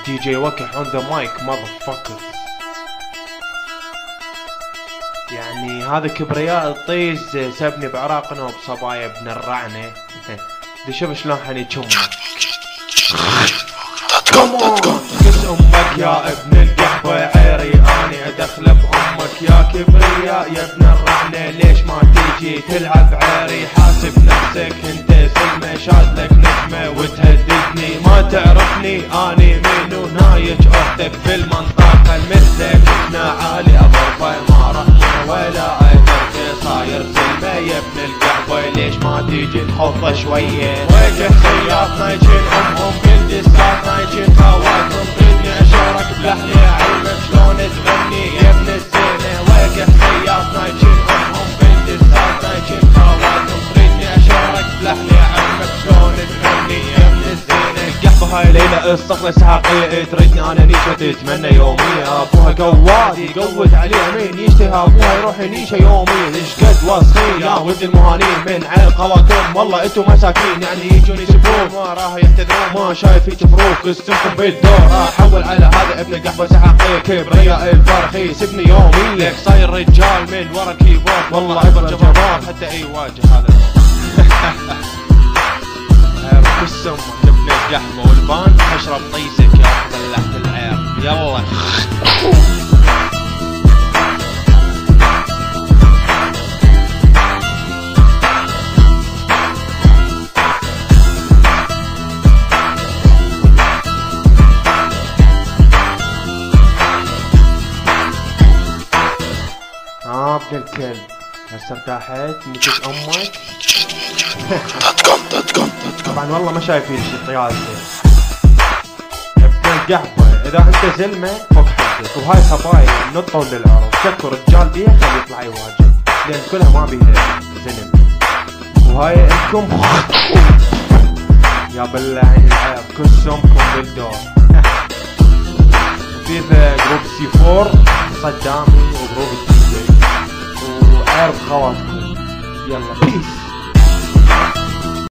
DJ وكح on the mic motherfuckers. يعني هذا كبرياء الطيز سبني بعراقنا وبصبايا ابن الرعنة. دي شوف شلون حني تشمه. كس امك يا ابن القحبة عيري اني ادخل بامك يا كبرياء يا ابن الرعنة. ليش ما تيجي تلعب عيري؟ حاسب نفسك انت سلمة شادلك نجمة وتهددني. ما تعرفني اني من ونايج اختك بالمنطقة مثلك احنا عالي اضربه ما رحنا ولا ادرك صاير سلمة يا ابن القحبة. ليش ما تيجي تحط شوية؟ وجه خياطنا يجين امهم بالدساتنا يجين خواتهم بدني اشارك بلحني اعلمك شلون تغني يا ابن الزينة. وجه خياطنا يجين امهم بالدساتنا يجين خواتهم بدني اشارك بلحني اعلمك شلون تغني يا ابن الزينة. القحبة هاي ليلة الصقلة سحاقية تردني انا نيشة تتمنى يومية. ابوها قواد يقود عليها مين يشتهى ابوها يروح نيشة يومية. ايش قد وسخين يا ولد المهانين من عيل خواتم والله انتو مساكين. يعني يجون يسبون ما راح يحتذرون ما شايف يتفروك اسمكم بالدور. احول على هذا ابن القحبة سحاقية كبرياء الفرخي يسبني يوميا. لك صاير رجال من ورا الكيبورد والله عبر جبروت حتى يواجه هذا كس امك ابن القحبة والبان اشرب طيسك يا بلحت العير. يلا ابن الكلب هسه ارتاحت مشيت امك. طبعا والله ما شايفين شي طيازة ابن القحبة. اذا انت زلمة فوق حدك وهاي خبايا نطوا للعرب شكوا رجال بيها خلي يطلع يواجه لان كلها ما بيها زلم. وهاي انكم يا بلعين العيب كسمكم بالدور. فيفا جروب سي 4 صدامي وجروب الدي جي وعرض خواتكم. يلا بيس.